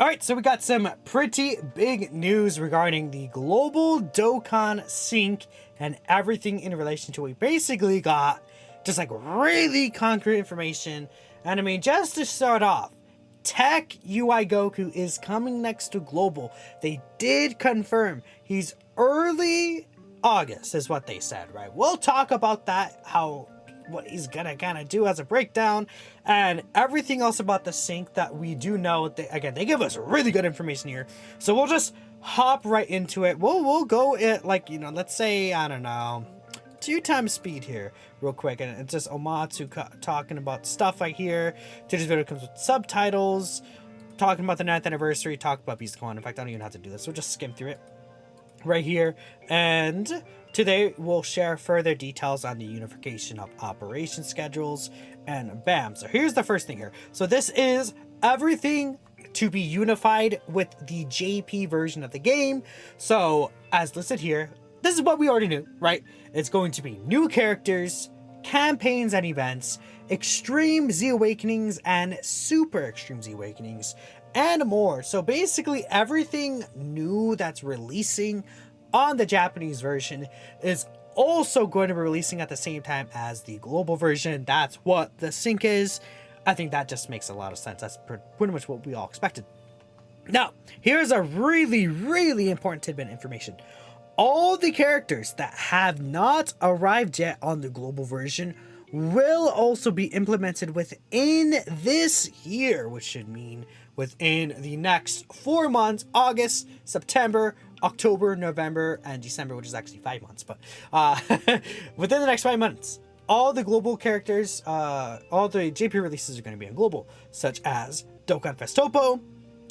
Alright, so we got some pretty big news regarding the global Dokkan sync and everything in relation to it. We basically got just like really concrete information. And I mean, just to start off, TEQ Goku is coming next to global. They did confirm he's early August is what they said, right? We'll talk about that, what he's gonna kind of do as a breakdown and everything else about the sync that we do know. They give us really good information here, so we'll just hop right into it. We'll go at let's say, I don't know, 2x speed here real quick, and it's just Omatsu talking about stuff right here. Today's video comes with subtitles, talking about the 9th anniversary, talk about Beast Con. In fact, I don't even have to do this, so we'll just skim through it right here. And today we'll share further details on the unification of operation schedules, and bam. So here's the first thing here. So this is everything to be unified with the JP version of the game. So as listed here, this is what we already knew, right? It's going to be new characters, campaigns and events, Extreme Z Awakenings and Super Extreme Z Awakenings, and more. So basically everything new that's releasing on the Japanese version is also going to be releasing at the same time as the global version. That's what the sync is. I think that just makes a lot of sense. That's pretty much what we all expected. Now, here's a really, really important tidbit of information. All the characters that have not arrived yet on the global version will also be implemented within this year, which should mean within the next 4 months: August, September, October, November, and December, which is actually 5 months, but within the next 5 months, all the global characters, all the JP releases are going to be on global, such as Dokkan Fest Topo,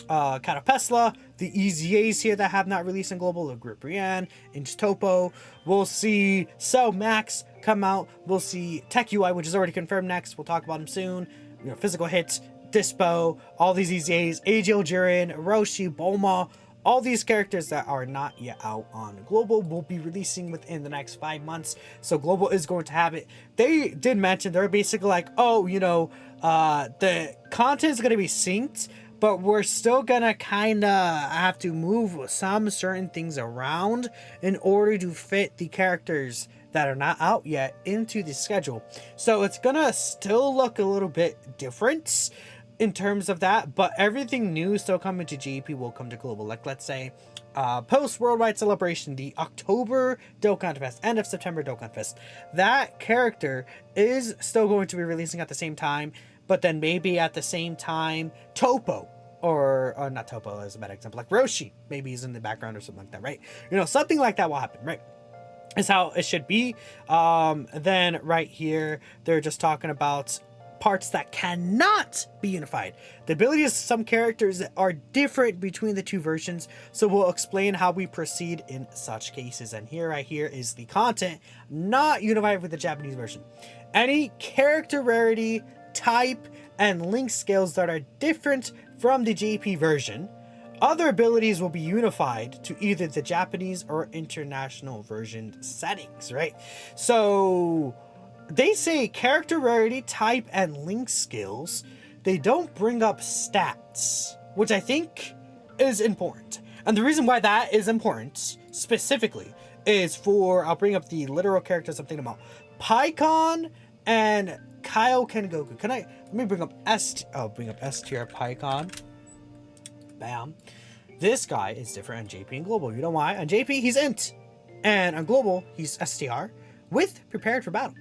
Kata Pesla, the EZAs here that have not released in global, the Grip Brienne, Inch Topo. We'll see Cell Max come out. We'll see TEQ, which is already confirmed next. We'll talk about him soon. You know, Physical Hits, Dispo, all these EZAs, AJ Jiren, Roshi, Bulma. All these characters that are not yet out on global will be releasing within the next 5 months. So global is going to have it. They did mention they're basically like, oh, you know, the content is going to be synced, but we're still gonna kind of have to move some certain things around in order to fit the characters that are not out yet into the schedule. So it's gonna still look a little bit different in terms of that, but everything new still coming to GP will come to global. Like, let's say post Worldwide Celebration, the October Dokkan Fest, end of September Dokkan Fest, that character is still going to be releasing at the same time. But then maybe at the same time, Topo, or not Topo as a bad example, like Roshi, maybe he's in the background or something like that, right? You know, something like that will happen, right? Is how it should be. Then right here, they're just talking about parts that cannot be unified. The abilities of some characters are different between the two versions, so we'll explain how we proceed in such cases. And here, right here, is the content not unified with the Japanese version. Any character rarity, type, and link scales that are different from the JP version. Other abilities will be unified to either the Japanese or international version settings, right? So they say character rarity, type, and link skills. They don't bring up stats, which I think is important. And the reason why that is important specifically is for, I'll bring up the literal characters I'm thinking about. Pikkon and Kaioken Goku. Let me bring up I'll bring up S tier Pikkon. Bam. This guy is different on JP and global. You know why? On JP, he's int. And on global, he's STR with prepared for battle.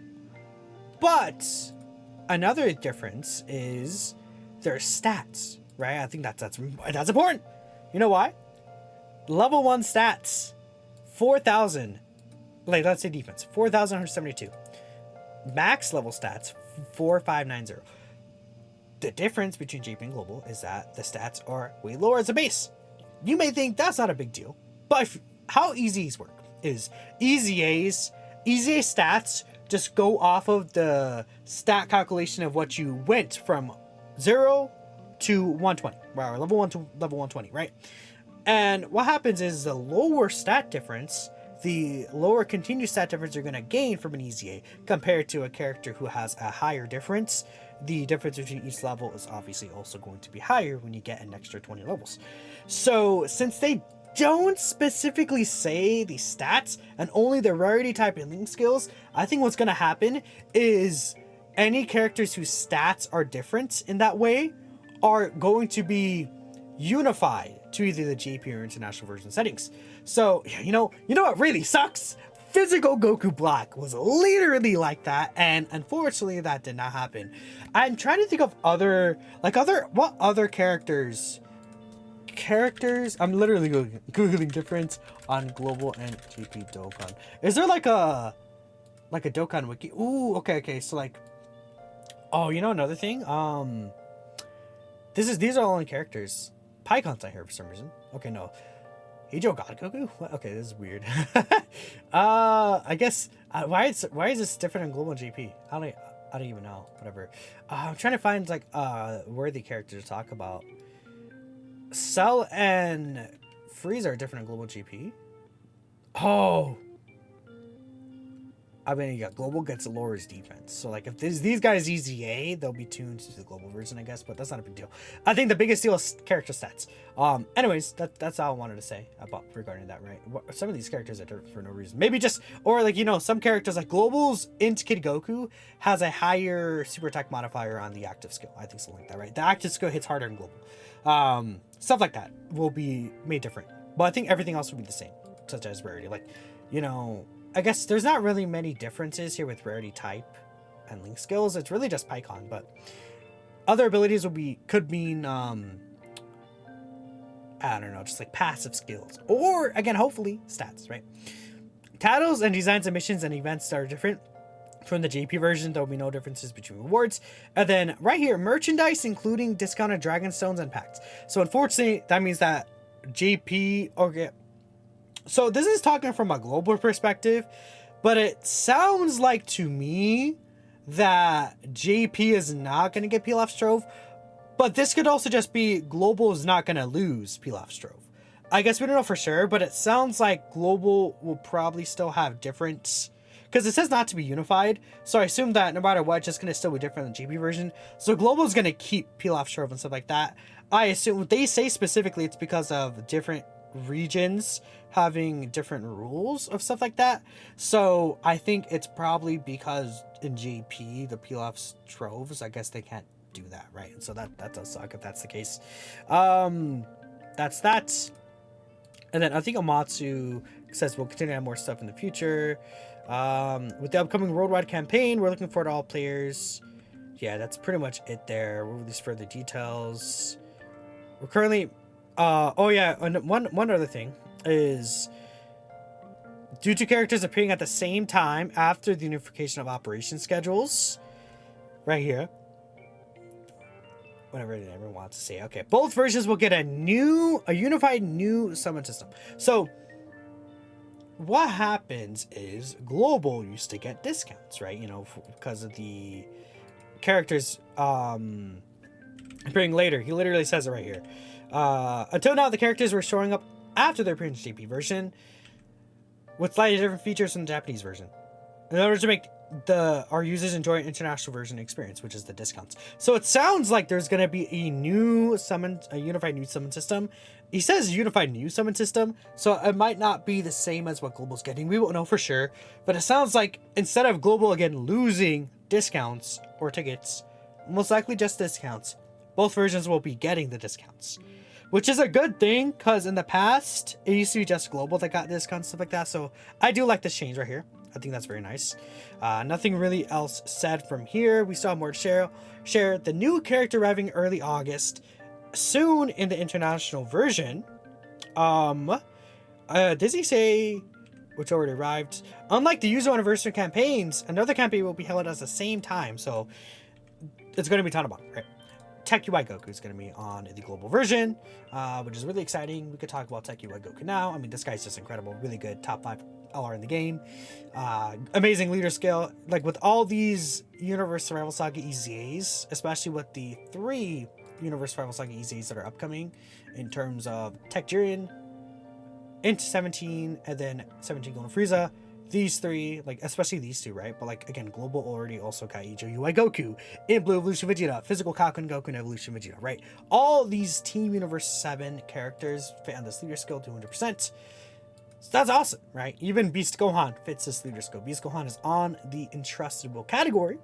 But another difference is their stats, right? I think that's important. You know why? Level 1 stats, 4,000. Like, let's say defense, 4,172. Max level stats, 4,590. The difference between JP and global is that the stats are way lower as a base. You may think that's not a big deal, but how EZAs work is EZA stats just go off of the stat calculation of what you went from 0 to 120, or level 1 to level 120, right? And what happens is the lower stat difference, the lower continued stat difference you're going to gain from an EZA compared to a character who has a higher difference, the difference between each level is obviously also going to be higher when you get an extra 20 levels. So since they don't specifically say the stats and only the rarity type and link skills, I think what's going to happen is any characters whose stats are different in that way are going to be unified to either the JP or international version settings. So, you know what really sucks? Physical Goku Black was literally like that, and unfortunately that did not happen. I'm trying to think of what other characters, I'm literally googling difference on global and JP Dokkan. Is there like a Dokkan wiki? Ooh, okay, so like, oh, you know another thing? These are only characters. Pycon's not here for some reason. Okay, no. Heijo got Goku? What? Okay, this is weird. I guess why is this different in global and GP? I don't even know. Whatever. I'm trying to find like worthy characters to talk about. Cell and Frieza are different in global GP. Oh. I mean, yeah, global gets lowers defense. So, like, if these guys EZA, they'll be tuned to the global version, I guess. But that's not a big deal. I think the biggest deal is character stats. Anyways, that's all I wanted to say about regarding that, right? Some of these characters are different for no reason. Maybe just, or like, some characters like Global's Int Kid Goku has a higher super attack modifier on the active skill. I think something like that, right? The active skill hits harder in global. Stuff like that will be made different. But I think everything else will be the same, such as rarity. Like, I guess there's not really many differences here with rarity type and link skills. It's really just Pycon, but other abilities could mean I don't know, just like passive skills, or again, hopefully stats, right? Titles and designs of missions and events are different from the JP version. There will be no differences between rewards. And then right here, merchandise, including discounted dragon stones and packs. So unfortunately, that means that JP, okay. So this is talking from a global perspective, but it sounds like to me that JP is not going to get Pilaf Strove, but this could also just be global is not going to lose Pilaf Strove. I guess we don't know for sure, but it sounds like global will probably still have different, because it says not to be unified. So I assume that no matter what, it's just going to still be different than the JP version. So global is going to keep Pilaf Strove and stuff like that. I assume they say specifically it's because of different regions having different rules of stuff like that. So I think it's probably because in JP the Pilaf Stroves, I guess they can't do that, right? And so that does suck if that's the case. That's that. And then I think Amatsu says we'll continue to have more stuff in the future. With the upcoming worldwide campaign, we're looking forward to all players. Yeah, that's pretty much it there. We'll release further details. We're currently oh yeah, and one other thing is due to characters appearing at the same time after the unification of operation schedules, right here, whatever everyone wants to say. Okay, both versions will get a unified new summon system. So what happens is global used to get discounts, right? Because of the characters appearing later. He literally says it right here. Until now, the characters were showing up after their appearance JP version with slightly different features from the Japanese version in order to make our users enjoy an international version experience, which is the discounts. So it sounds like there's going to be a unified new summon system. He says unified new summon system, so it might not be the same as what Global's getting. We won't know for sure, but it sounds like instead of Global again losing discounts or tickets, most likely just discounts, both versions will be getting the discounts, which is a good thing, because in the past it used to be just Global that got discounts, stuff like that. So I do like this change right here. I think that's very nice. Nothing really else said from here. We still have more to share. The new character arriving early August, soon in the international version. Does he say which already arrived? Unlike the usual anniversary campaigns, another campaign will be held at the same time, so it's going to be Tanabata, right? TEQ Goku is going to be on the global version, which is really exciting. We could talk about TEQ Goku now. I mean, this guy's just incredible. Really good. Top 5 LR in the game. Amazing leader skill. Like with all these Universe Survival Saga EZAs, especially with the 3 Universe Survival Saga EZAs that are upcoming in terms of TEQ Jiren, Int 17, and then 17 Golden Frieza, these three, like especially these two, right? But like again, Global already also got Ijo UI Goku in Blue Evolution Vegeta, Physical Kaku Goku and Evolution Vegeta, right? All these Team Universe 7 characters fit on this leader skill 200%. So that's awesome, right? Even Beast Gohan fits this leader skill. Beast Gohan is on the entrustable category.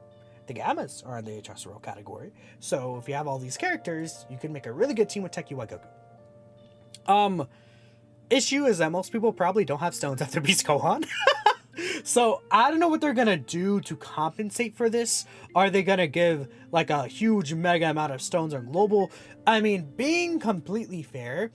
The Gammas are in the entrustable category. So if you have all these characters, you can make a really good team with TEQ UI Goku. Issue is that most people probably don't have stones after Beast Gohan. So I don't know what they're gonna do to compensate for this. Are they gonna give like a huge mega amount of stones on Global? I mean, being completely fair,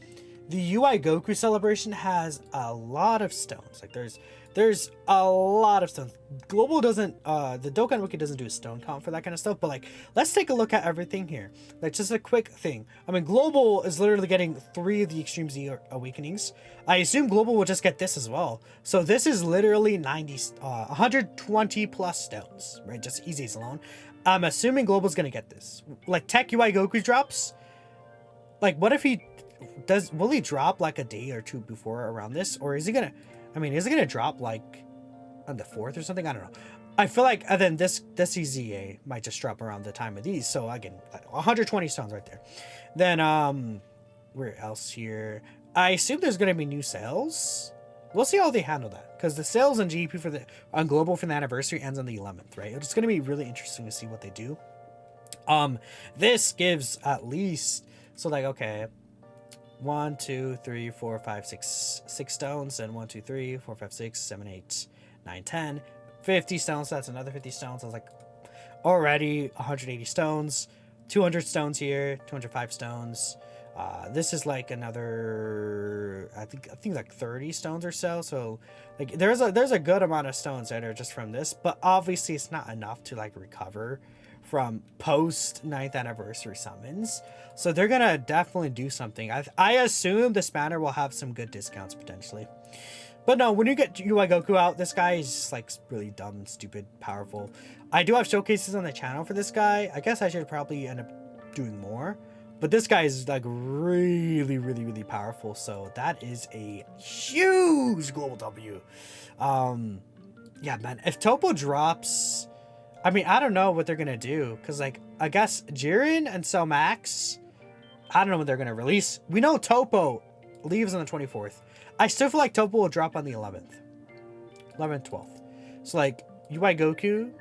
the UI Goku celebration has a lot of stones. Like there's a lot of stones. Global doesn't, the Dokkan Wiki doesn't do a stone count for that kind of stuff, but like, let's take a look at everything here. Like just a quick thing. I mean, Global is literally getting 3 of the Extreme Z Awakenings. I assume Global will just get this as well. So this is literally 120 plus stones, right? Just easy as alone. I'm assuming Global's gonna get this. Like TEQ UI Goku drops. Like what if he will he drop like a day or two before around this? Or is he gonna, I mean, is it gonna drop like on the 4th or something? I don't know. I feel like then this EZA might just drop around the time of these. So again, 120 stones right there. Then where else here? I assume there's gonna be new sales. We'll see how they handle that, because the sales on GP for the on Global for the anniversary ends on the 11th, right? It's gonna be really interesting to see what they do. This gives at least, so like, okay, 1, 2, 3, 4, 5, 6 stones, and 1, 2, 3, 4, 5, 6, 7, 8, 9, 10, 50 stones. That's another 50 stones. I was like, already 180 stones, 200 stones here, 205 stones. This is like another, I think like 30 stones or so. So like there's a good amount of stones that are just from this, but obviously it's not enough to like recover from post 9th anniversary summons. So they're gonna definitely do something. I assume the Spanner will have some good discounts potentially. But no, when you get UI Goku out, this guy is just like really dumb, stupid, powerful. I do have showcases on the channel for this guy. I guess I should probably end up doing more. But this guy is like really, really, really powerful. So that is a huge global W. Yeah, man. If Topo drops, I mean, I don't know what they're gonna do, because like I guess Jiren and Cell Max, I don't know what they're gonna release. We know Topo leaves on the 24th. I still feel like Topo will drop on the 11th, 12th. So like UI Goku.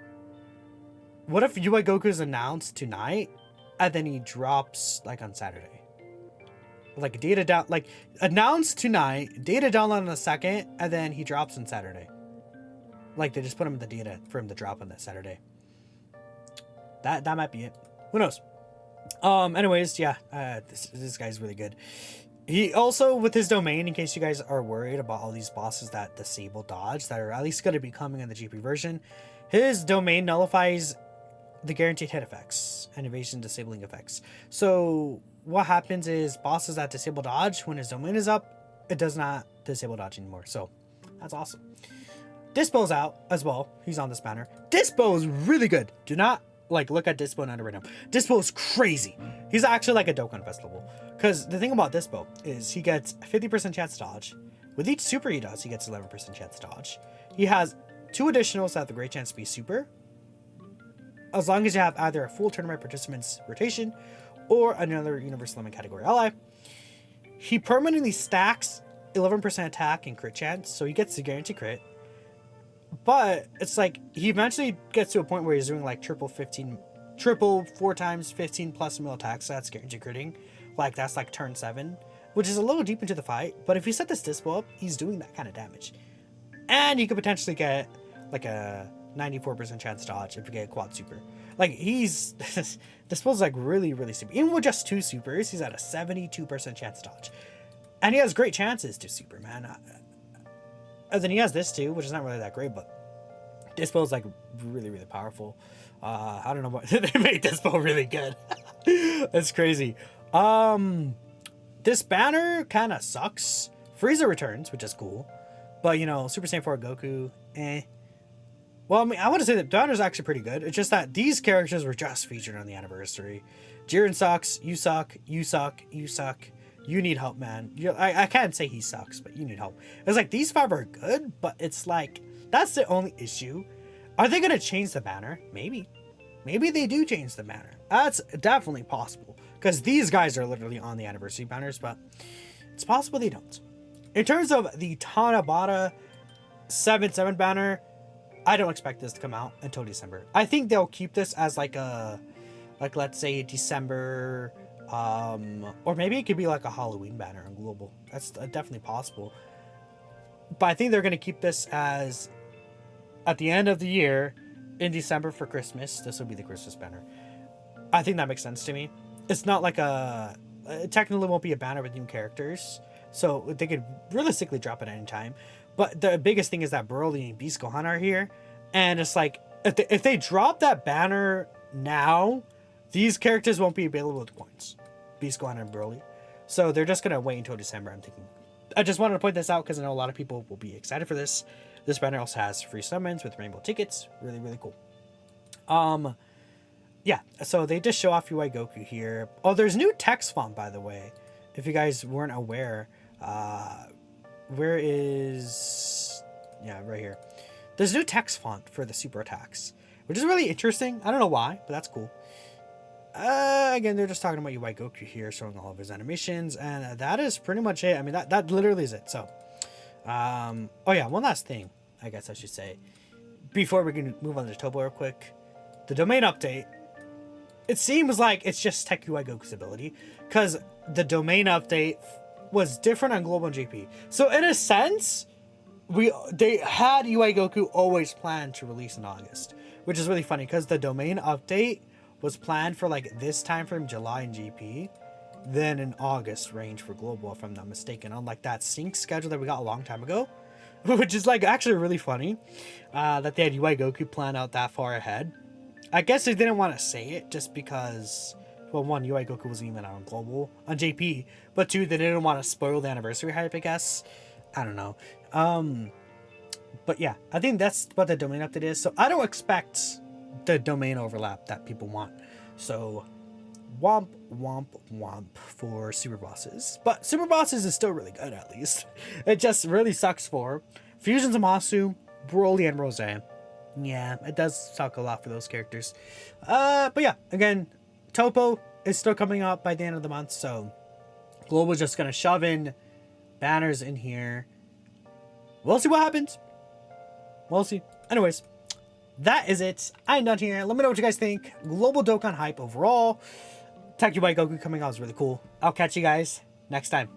What if UI Goku is announced tonight, and then he drops like on Saturday? Like data down, like announced tonight, data download on the 2nd, and then he drops on Saturday. Like they just put him in the data for him to drop on that Saturday. That might be it. Who knows? Anyways, yeah, this guy's really good. He also, with his domain, in case you guys are worried about all these bosses that disable dodge, that are at least going to be coming in the GP version, his domain nullifies the guaranteed hit effects and evasion disabling effects. So what happens is bosses that disable dodge, when his domain is up, it does not disable dodge anymore. So that's awesome. Dispo's out as well. He's on this banner. Dispo is really good. Do not like look at Dispo and right now. Dispo is crazy. He's actually like a Dokkan Festival. Because the thing about Dispo is he gets 50% chance to dodge. With each super he does, he gets 11% chance to dodge. He has 2 additionals that have the great chance to be super, as long as you have either a full tournament participants rotation or another universe limit category ally. He permanently stacks 11% attack and crit chance, so he gets the guarantee crit. But it's like he eventually gets to a point where he's doing like triple 4 times 15 plus mil attacks. So that's guaranteed critting. Like that's like turn 7, which is a little deep into the fight. But if you set this Dispo up, he's doing that kind of damage, and you could potentially get like a 94% chance dodge if you get a quad super. Like he's Dispo's like really, really super. Even with just 2 supers, he's at a 72% chance dodge, and he has great chances to super, man. And then he has this too, which is not really that great, but Dispo is like really, really powerful. I don't know what they made Dispo really good. That's crazy. This banner kind of sucks. Frieza returns, which is cool, but you know, Super Saiyan 4 Goku, eh. Well, I mean, I want to say that banner's actually pretty good. It's just that these characters were just featured on the anniversary. Jiren sucks. You suck. You suck. You suck. You need help, man. I can't say he sucks, but you need help. It's like these 5 are good, but it's like That's the only issue. Are they going to change the banner? Maybe. Maybe they do change the banner. That's definitely possible. Because these guys are literally on the anniversary banners, but it's possible they don't. In terms of the Tanabata 7-7 banner, I don't expect this to come out until December. I think they'll keep this as like a, let's say December, or maybe it could be like a Halloween banner on global. That's definitely possible. But I think they're going to keep this as at the end of the year in December for Christmas. This will be the Christmas banner. I think that makes sense to me. It's not like it technically won't be a banner with new characters, so they could realistically drop it at any time. But the biggest thing is that Broly and Beast Gohan are here, and it's like if they drop that banner now, these characters won't be available with coins, Beast Gohan and Broly. So they're just gonna wait until December, I'm thinking. I just wanted to point this out because I know a lot of people will be excited for this. This banner also has free summons with rainbow tickets. Really, really cool. Yeah, so they just show off UI Goku here. Oh, there's new text font, by the way. If you guys weren't aware, where is... Yeah, right here. There's new text font for the super attacks, which is really interesting. I don't know why, but that's cool. Again, they're just talking about UI Goku here, showing all of his animations, and that is pretty much it. I mean, that literally is it. So, oh yeah, one last thing, I guess I should say, before we can move on to Topo real quick. The domain update. It seems like it's just TEQ UI Goku's ability, because the domain update was different on Global and JP. So in a sense, they had UI Goku always planned to release in August, which is really funny because the domain update was planned for like this time frame, July and GP, then in August range for Global, if I'm not mistaken, unlike that sync schedule that we got a long time ago, which is like actually really funny that they had UI Goku planned out that far ahead. I guess they didn't want to say it just because, well, one, UI Goku wasn't even out on Global, on JP, but two, they didn't want to spoil the anniversary hype, I guess. I don't know. But yeah, I think that's what the domain update is. So I don't expect the domain overlap that people want. So womp, womp, womp for Super Bosses. But Super Bosses is still really good, at least. It just really sucks for Fusion Zamasu, Broly, and Rose. Yeah, it does suck a lot for those characters. But yeah, again, Topo is still coming out by the end of the month, so Global's just gonna shove in banners in here. We'll see what happens. We'll see. Anyways, that is it. I'm done here. Let me know what you guys think. Global Dokkan hype overall. TEQ by Goku coming out is really cool. I'll catch you guys next time.